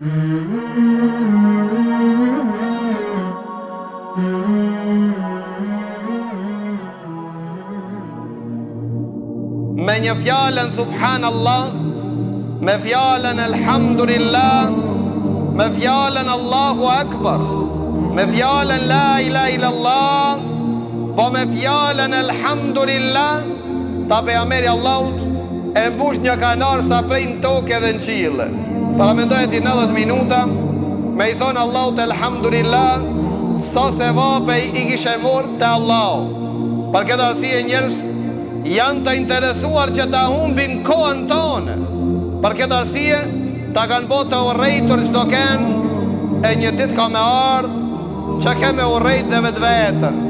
Me një fjallën subhanallah, me fjallën elhamdulillah, me fjallën Allahu Akbar, me fjallën la ilaha illallah, po me fjallën elhamdulillah, tha pejgamberi Allahut, e mbush një kanar sa prej në tokë edhe në qilë. Para mendoj ti 90 minuta me i thonë Allahut elhamdulillah, sa se vapej i kishe morë të Allah. Për këtë arsye njerëz janë të interesuar që ta humbin kohën tonë. Për këtë arsye ta kanë bërë të urrejtur çdo kënd, e një ditë ka me ardhë që ke me urrejt dhe vetë vetën.